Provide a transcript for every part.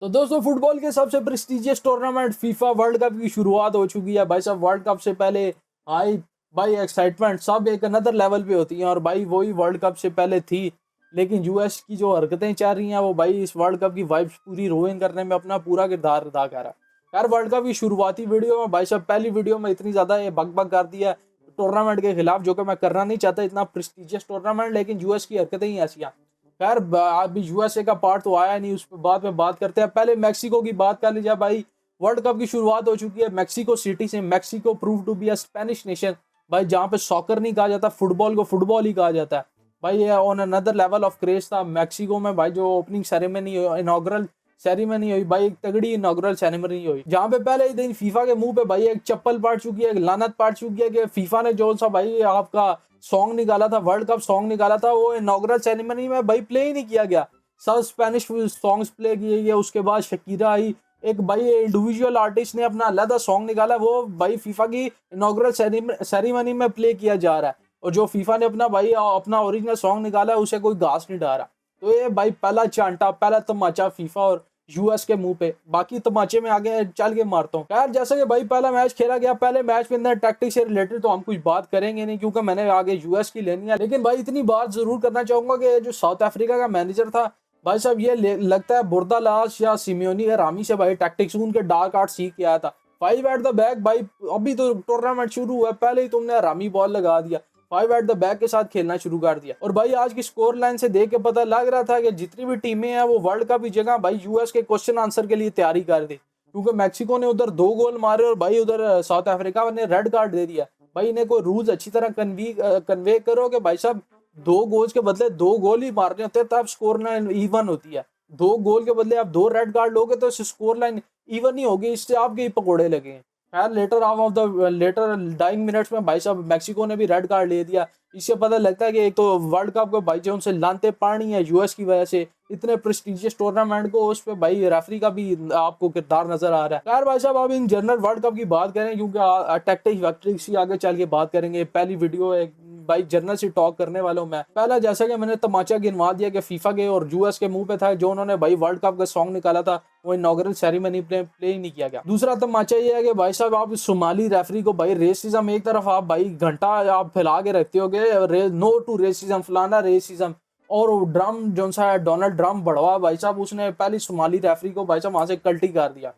तो दोस्तों फुटबॉल के सबसे prestigious tournament FIFA World cup की शुरुआत हो चुकी है भाई साहब। वर्ल्ड कप से पहले आई भाई एक्साइटमेंट सब एक अनदर लेवल पे होती हैं और भाई वही वर्ल्ड कप से पहले थी। लेकिन यूएस की जो हरकतें चल रही हैं वो भाई इस वर्ल्ड कप की वाइब्स पूरी रोइन करने में अपना पूरा किरदार अदा कर रहा है। यार वर्ल्ड कप की शुरुआती वीडियो में भाई साहब पहली वीडियो में इतनी ज्यादा ये बक बक कर दिया टूर्नामेंट के खिलाफ, जो कि मैं करना नहीं चाहता इतना प्रेस्टिजियस टूर्नामेंट, लेकिन यूएस की हरकतें ही ऐसी हैं। खैर अभी यूएसए का पार्ट तो आया नहीं, उस पर बाद में बात करते हैं। पहले मैक्सिको की बात कर लीजिए भाई। वर्ल्ड कप की शुरुआत हो चुकी है मैक्सिको सिटी से। Mexico prove to be a Spanish nation भाई, जहाँ पे सॉकर नहीं कहा जाता, फुटबॉल को फुटबॉल ही कहा जाता है भाई। ये on another level of craze था मैक्सिको में भाई। जो ओपनिंग सेरेमनी इनॉग्रल सेरेमनी हुई भाई, एक तगड़ी इनॉग्रल सेरेमनी हुई, जहाँ पे पहले ही दिन फीफा के मुंह पे भाई एक चप्पल पड़ चुकी है, एक लानत पड़ चुकी है कि फीफा ने जो सा भाई आपका सॉन्ग निकाला था, वर्ल्ड कप सॉन्ग निकाला था, वो इनॉग्रल सेरेमनी में भाई प्ले ही नहीं किया गया। सब स्पेनिश सॉन्ग्स प्ले किए गए। उसके बाद शकीरा आई, एक भाई इंडिविजुअल आर्टिस्ट ने अपना अलग सॉन्ग निकाला, वो भाई फीफा की इनॉग्रल सेरेमनी में प्ले किया जा रहा है। और जो फीफा ने अपना भाई अपना ओरिजिनल सॉन्ग निकाला है उसे कोई घास नहीं डाला। तो ये भाई पहला चांटा, पहला तमाचा फीफा और यूएस के मुंह पे। बाकी तमाचे में आगे चल के मारता हूँ। यार जैसे कि भाई पहला मैच खेला गया, पहले मैच के अंदर टैक्टिक्स से रिलेटेड तो हम कुछ बात करेंगे नहीं क्योंकि मैंने आगे यूएस की लेनी है। लेकिन भाई इतनी बात जरूर करना चाहूंगा कि जो साउथ अफ्रीका का मैनेजर था भाई साहब, ये लगता है बुर्दालास या सिमियोनी या रामी से भाई टैक्टिक्स उनके डार्क आर्ट सीख के आया था। 5 एट द बैक भाई, अभी तो टूर्नामेंट शुरू हुआ, पहले ही तुमने रामी बॉल लगा दिया, 5 एट द बैक के साथ खेलना शुरू कर दिया। और भाई आज की स्कोर लाइन से देख के पता लग रहा था कि जितनी भी टीमें हैं वो वर्ल्ड कप की जगह भाई यूएस के क्वेश्चन आंसर के लिए तैयारी कर दी, क्योंकि मैक्सिको ने उधर 2 गोल मारे और भाई उधर साउथ अफ्रीका ने रेड कार्ड दे दिया। भाई इन्हें कोई रूल्स अच्छी तरह कन्वे करो कि भाई साहब 2 गोल के बदले 2 गोल ही मारने होते हैं, तब स्कोर लाइन इवन होती है। 2 गोल के बदले आप 2 रेड कार्ड लोगे तो स्कोर लाइन इवन ही होगी, इससे आपके ही पकौड़े लगे। खैर latter half of the latter dying minutes में भाई साहब मैक्सिको ने भी रेड कार्ड ले दिया। इससे पता लगता है कि एक तो वर्ल्ड कप को भाई जो उनसे लानते पानी है यूएस की वजह से, इतने प्रेस्टिजियस टूर्नामेंट को उस पे भाई रेफरी का भी आपको किरदार नजर आ रहा है। यार भाई साहब अब इन जनरल वर्ल्ड कप की बात करें, क्योंकि टैक्टिक्स वैक्टिक्स ही आगे चल के बात करेंगे। पहली वीडियो है भाई जनरल से टॉक करने वालों में। पहला जैसा कि मैंने तमाचा गिनवा दिया कि फीफा के और यूएस के मुंह पे था, जो उन्होंने भाई वर्ल्ड कप का सॉन्ग निकाला था वो इनॉग्रल सेरेमनी प्ले ही नहीं किया गया। दूसरा तमाचा ये है कि भाई साहब आप सोमाली रेफरी को भाई रेसिज्म एक तरफ आप भाई घंटा आप फैला के रखते होगे, नो टू रेसिज्म फलाना रेसिज्म, और ड्रम जो सा डोनाल्ड ड्रम बढ़वा भाई साहब उसने पहली सोमाली रेफरी को भाई साहब वहां से कल्टी कर दिया।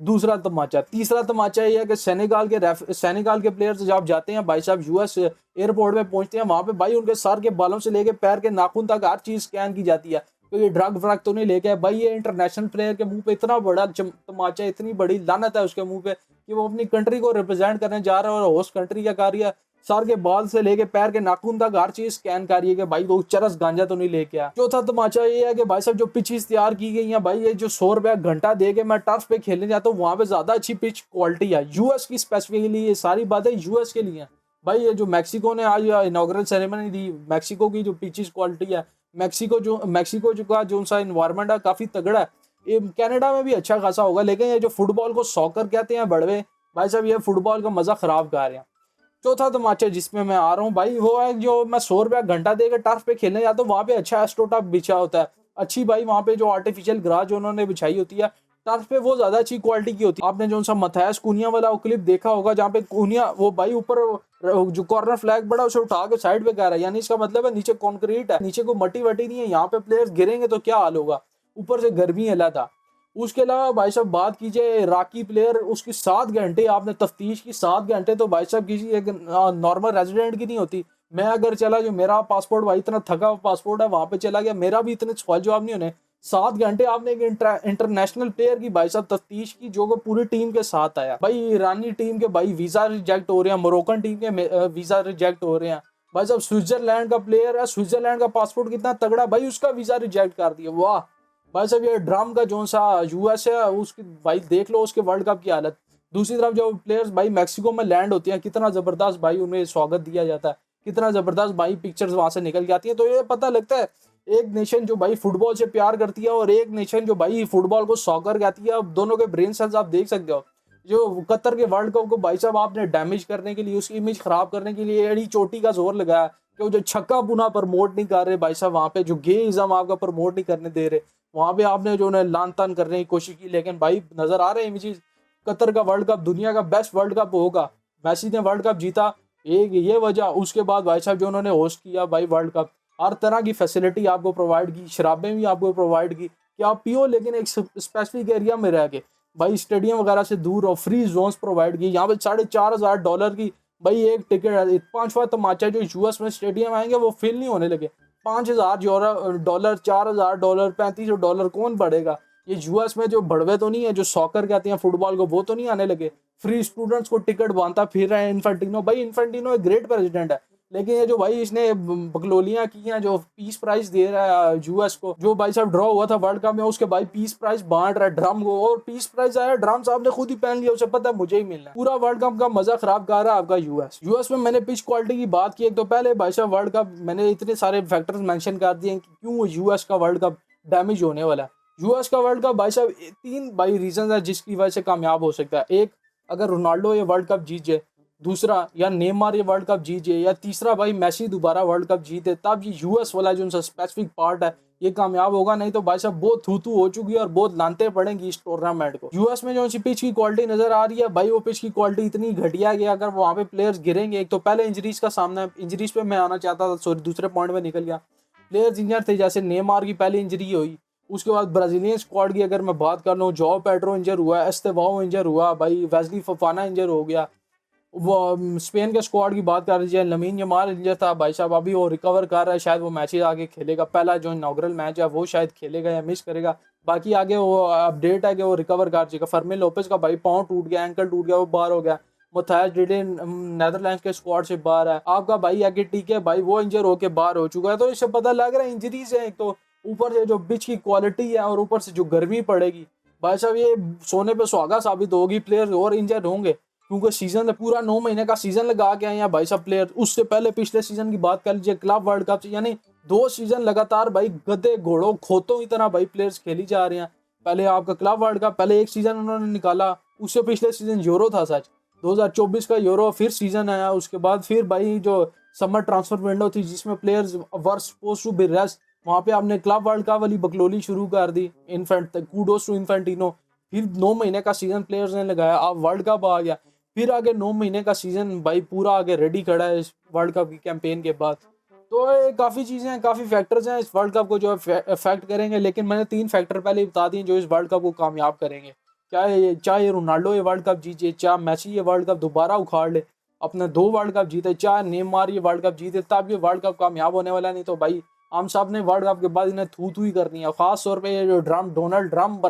दूसरा तमाचा। तीसरा तमाचा ये है कि सेनेगाल के प्लेयर्स जब जाते हैं भाई साहब यूएस एयरपोर्ट में पहुंचते हैं, वहां पे भाई उनके सर के बालों से लेके पैर के नाखून तक हर चीज स्कैन की जाती है, तो ये ड्रग व्रग तो नहीं लेके भाई। ये इंटरनेशनल प्लेयर के मुंह पे इतना बड़ा तमाचा, इतनी बड़ी लानत है उसके मुंह पे कि वो अपनी कंट्री को रिप्रेजेंट करने जा रहा है और होस्ट कंट्री का कार्य सर के बाल से लेके पैर के नाखून तक हर चीज स्कैन करिए कि भाई वो चरस गांजा तो नहीं लेके आया। चौथा तमाचा ये है कि भाई साहब जो पिचेस तैयार की गई हैं भाई, ये जो 100 रुपया घंटा दे के मैं टर्फ पे खेलने जाता हूँ, वहां पे ज्यादा अच्छी पिच क्वालिटी है यूएस की स्पेसिफिकली। ये सारी बातें यूएस के लिए हैं भाई। ये जो मैक्सिको ने आज इनॉग्रल सेरेमनी दी, मैक्सिको की जो पिचेस क्वालिटी है, मैक्सिको जो का जो सा इन्वायरमेंट है काफी तगड़ा है। ये कनाडा में भी अच्छा खासा होगा, लेकिन ये जो फुटबॉल को सॉकर कहते हैं बड़वे भाई साहब, ये फुटबॉल का मजा खराब कर रहे हैं। चौथा तमाचा जिसमें मैं आ रहा हूँ भाई वो है जो मैं 100 रुपया घंटा देकर टर्फ पे खेलने जाता हूँ, वहाँ पे अच्छा एस्ट्रोटर्फ बिछा होता है। अच्छी भाई वहाँ पे जो आर्टिफिशियल ग्रास जो उन्होंने बिछाई होती है टर्फ पे, वो ज्यादा अच्छी क्वालिटी की होती है। आपने जो सा मथायस कुनिया वाला क्लिप देखा होगा, जहाँ पे कुनिया वो भाई ऊपर जो कॉर्नर फ्लैग बड़ा उसे उठा के साइड पे कर रहा है, यानी इसका मतलब है नीचे कॉन्क्रीट है, नीचे को मट्टी वटी नहीं है। यहाँ पे प्लेयर्स गिरेंगे तो क्या हाल होगा, ऊपर से गर्मी अला था। उसके अलावा भाई साहब बात कीजिए इराकी प्लेयर, उसकी 7 घंटे आपने तफ्तीश की, 7 घंटे तो भाई साहब किसी एक नॉर्मल रेजिडेंट की नहीं होती। मैं अगर चला, जो मेरा पासपोर्ट भाई इतना थका हुआ पासपोर्ट है, वहां पे चला गया, मेरा भी इतने सवाल जवाब नहीं होने। 7 घंटे आपने एक इंटरनेशनल प्लेयर की भाई साहब तफ्तीश की, जो पूरी टीम के साथ आया। भाई ईरानी टीम के भाई वीजा रिजेक्ट हो रहे हैं, मोरक्कन टीम के वीजा रिजेक्ट हो रहे हैं। भाई साहब स्विट्जरलैंड का प्लेयर है, स्विट्जरलैंड का पासपोर्ट कितना तगड़ा, भाई उसका वीजा रिजेक्ट कर दिया। वाह भाई साहब, ये ड्रम का जो सा यूएस है उसकी भाई देख लो उसके वर्ल्ड कप की हालत। दूसरी तरफ जो प्लेयर्स भाई मैक्सिको में लैंड होती हैं, कितना जबरदस्त भाई उन्हें स्वागत दिया जाता है, कितना जबरदस्त भाई पिक्चर्स वहां से निकल के आती है। तो ये पता लगता है एक नेशन जो भाई फुटबॉल से प्यार करती है और एक नेशन जो भाई फुटबॉल को सॉकर कहती है। अब दोनों के ब्रेन सेल्स आप देख सकते हो। जो कतर के वर्ल्ड कप को भाई साहब आपने डैमेज करने के लिए, उसकी इमेज खराब करने के लिए एड़ी चोटी का जोर लगाया कि वो जो छक्का पुना प्रमोट नहीं कर रहे भाई साहब, वहां पे जो गेइज्म आपका प्रमोट नहीं करने दे रहे। वहाँ पे आपने जो है लान तान करने की कोशिश की, लेकिन भाई नजर आ रहे हैं इमेजेस, कतर का वर्ल्ड कप दुनिया का बेस्ट वर्ल्ड कप होगा, मेसी ने वर्ल्ड कप जीता, एक ये वजह। उसके बाद भाई साहब जो उन्होंने होस्ट किया भाई वर्ल्ड कप, हर तरह की फैसिलिटी आपको प्रोवाइड की, शराबें भी आपको प्रोवाइड की कि आप पियो, लेकिन एक स्पेसिफिक एरिया में रह के, भाई स्टेडियम वगैरह से दूर, और फ्री जोन्स प्रोवाइड की। यहाँ पे $4,500 की भाई एक टिकट है। 5वां तमाचा जो यूएस में स्टेडियम आएंगे वो फील नहीं होने लगे। $5,000, $4,000, $3,500 कौन बढ़ेगा? ये यूएस में जो बढ़वे तो नहीं है, जो सॉकर कहते हैं फुटबॉल को, वो तो नहीं आने लगे। फ्री स्टूडेंट्स को टिकट बांधता फिर रहे हैं इन्फेंटिनो। भाई इन्फेंटिनो एक ग्रेट प्रेसिडेंट है, लेकिन ये जो भाई इसने बकलोलियां की हैं, जो पीस प्राइज दे रहा है यूएस को, जो भाई साहब ड्रॉ हुआ था वर्ल्ड कप में, उसके भाई पीस प्राइज बांट रहा है ड्रम को, और पीस प्राइज आया ड्रम साहब ने खुद ही पहन लिया, उसे पता है मुझे ही मिलना है। पूरा वर्ल्ड कप का मजा खराब कर रहा है आपका यूएस में। मैंने पिच क्वालिटी की बात की, एक तो पहले भाई साहब वर्ल्ड कप मैंने इतने सारे फैक्टर्स मेंशन कर दिए कि क्यों यूएस का वर्ल्ड कप डैमेज होने वाला है। यूएस का वर्ल्ड कप भाई साहब 3 भाई रीजन है जिसकी वजह से कामयाब हो सकता है। एक, अगर रोनाल्डो ये वर्ल्ड कप जीत जाए, दूसरा या नेमार ये वर्ल्ड कप जीत जाए, या तीसरा भाई मेसी दोबारा वर्ल्ड कप जीते, तब ये यूएस वाला जो उनका स्पेसिफिक पार्ट है ये कामयाब होगा। नहीं तो भाई साहब बहुत थू हो चुकी है और बहुत लानते पड़ेंगी इस टूर्नामेंट को। यूएस में जो सी पिच की क्वालिटी नजर आ रही है भाई, वो पिच की क्वालिटी इतनी घटिया कि अगर वहाँ पे प्लेयर्स गिरेंगे, एक तो पहले इंजरीज का सामना है, इंजरीज पे मैं आना चाहता था, सॉरी दूसरे पॉइंट में निकल गया। प्लेयर्स इंजर थे, जैसे नेमार की पहली इंजरी हुई, उसके बाद ब्राजीलियन स्क्वाड की अगर मैं बात कर लूँ, जॉ पेड्रो इंजर हुआ, एस्तेवाओ इंजर हुआ, भाई वेस्ली फफाना इंजर हो गया। वो स्पेन के स्क्वाड की बात कर लीजिए, लमीन जमाल इंजर था भाई साहब, अभी वो रिकवर कर रहा है, शायद वो मैचेस आगे खेलेगा। पहला जो इनॉग्रल मैच है वो शायद खेलेगा या मिस करेगा, बाकी आगे वो अपडेट है कि वो रिकवर कर जाएगा। फर्मिन लोपेज का भाई पाँव टूट गया, एंकल टूट गया, वो बाहर हो गया। मुथायस डिडे नेदरलैंड्स के स्क्वाड से बाहर है। आपका भाई आगे टीके भाई वो इंजर होके बाहर हो चुका है। तो इससे पता लग रहा है इंजरीज है, एक तो ऊपर से जो पिच की क्वालिटी है और ऊपर से जो गर्मी पड़ेगी भाई साहब, ये सोने पे सुहागा साबित होगी। प्लेयर और इंजर होंगे क्योंकि सीजन पूरा 9 महीने का सीजन लगा के आए हैं भाई साहब प्लेयर। उससे पहले पिछले सीजन की बात कर लीजिए, क्लब वर्ल्ड कप, यानी 2 सीजन लगातार भाई गधे घोड़ों खोतों की तरह भाई प्लेयर्स खेली जा रहे हैं। पहले आपका क्लब वर्ल्ड कप, पहले एक सीजन उन्होंने निकाला, उससे पिछले सीजन यूरो था सच, 2024 का यूरो, फिर सीजन आया। उसके बाद फिर भाई जो समर ट्रांसफर विंडो थी जिसमें players were suppose to be rest, वहाँ पे आपने क्लब वर्ल्ड कप वाली बकलोली शुरू कर दी। Kudos to Infantino. फिर 9 महीने का सीजन प्लेयर्स ने लगाया, अब वर्ल्ड कप आ गया, फिर आगे 9 महीने का सीजन भाई पूरा आगे रेडी खड़ा है इस वर्ल्ड कप की कैंपेन के बाद। तो ये काफ़ी चीज़ें हैं, काफ़ी फैक्टर्स हैं इस वर्ल्ड कप को जो अफेक्ट करेंगे, लेकिन मैंने 3 फैक्टर पहले बता दिए जो इस वर्ल्ड कप को कामयाब करेंगे। चाहे रोनाल्डो ये वर्ल्ड कप जीते, चाहे मेसी ये वर्ल्ड कप दोबारा उखाड़ ले, अपने 2 वर्ल्ड कप जीते, चाहे नेमार ये वर्ल्ड कप जीते, तब ये वर्ल्ड कप कामयाब होने वाला। नहीं तो भाई हम सब ने वर्ल्ड कप के बाद इन्हें थू ही करनी है। खास तौर पे ये जो डोनाल्ड ट्रम्प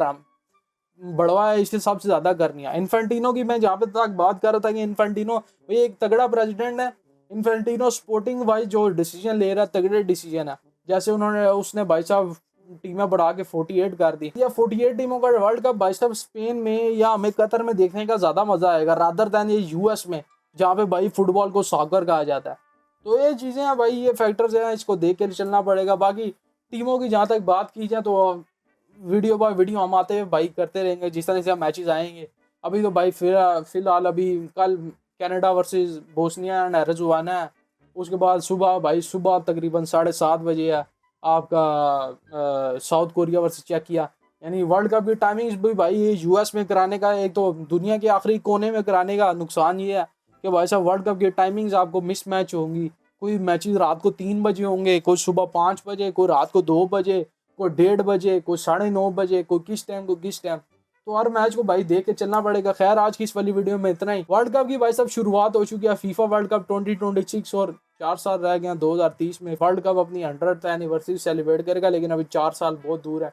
बढ़वा है, इससे सबसे ज्यादा करनी है। इन्फेंटिनो की मैं जहाँ पे तक बात कर रहा था कि इन्फेंटिनो भाई एक तगड़ा प्रेसिडेंट है। इन्फेंटिनो स्पोर्टिंग वाइज जो डिसीजन ले रहा है तगड़े डिसीजन है। जैसे उसने भाई साहब टीमें बढ़ा के 48 कर दी, या 48 टीमों का वर्ल्ड कप भाई साहब स्पेन में या हमें कतर में देखने का ज्यादा मजा आएगा रादर देन ये यूएस में, जहाँ पे भाई फुटबॉल को सॉकर कहा जाता है। तो ये चीजें हैं भाई, ये फैक्टर्स हैं, इसको देख के चलना पड़ेगा। बाकी टीमों की जहाँ तक बात की जाए तो वीडियो बाय वीडियो हम आते हुए भाई करते रहेंगे जिस तरह से मैचेस आएंगे। अभी तो भाई फिलहाल अभी कल कनाडा वर्सेस बोस्निया एंड हेर्जेगोविना है। उसके बाद सुबह तकरीबन 7:30 बजे है आपका साउथ कोरिया वर्सेस चेकिया। यानी वर्ल्ड कप की टाइमिंग्स भी भाई यूएस में कराने का, एक तो दुनिया के आखिरी कोने में कराने का नुकसान ये है कि भाई साहब वर्ल्ड कप की टाइमिंग्स आपको मिस मैच होंगी। कोई मैचेस रात को 3 बजे होंगे, कोई सुबह 5 बजे, कोई रात को 2 बजे, कोई 1:30 बजे, कोई 9:30 बजे, कोई किस टाइम। तो हर मैच को भाई देख के चलना पड़ेगा। खैर आज की इस वाली वीडियो में इतना ही। वर्ल्ड कप की भाई साहब शुरुआत हो चुकी है, फीफा वर्ल्ड कप 2026, और 4 साल रह गए हैं। 2030 में वर्ल्ड कप अपनी 100th एनिवर्सरी सेलिब्रेट करेगा, लेकिन अभी 4 साल बहुत दूर है।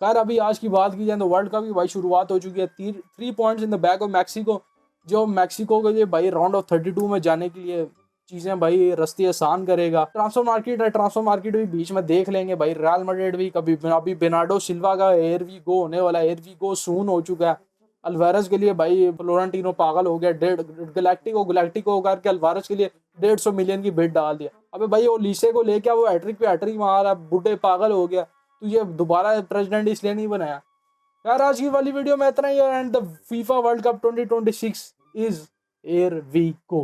खैर अभी आज की बात की जाए तो वर्ल्ड कप की भाई शुरुआत हो चुकी है। 3 points in the back of Mexico, जो मैक्सिको के लिए भाई राउंड ऑफ 32 में जाने के लिए चीजें भाई रस्ते आसान करेगा। ट्रांसफर मार्केट है, ट्रांसफर मार्केट भी बीच में देख लेंगे भाई। रियल मैड्रिड भी अभी बेनार्डो सिल्वा का एयर वी गो होने वाला है, एयर वी गो सून हो चुका है। अल्वारेज के लिए भाई फ्लोरेंटिनो पागल हो गया, गैलेक्टिको करके अल्वारेज के लिए 150 मिलियन की बिड डाल दिया। अबे भाई वो लीसे को लेके वो हैट्रिक पे हैट्रिक मार रहा है, बुढ़े पागल हो गया। तो ये दोबारा प्रेसिडेंट इसलिए नहीं बनाया। यार आज की वाली वीडियो में इतना ही, and the FIFA World Cup 2026 is here we go.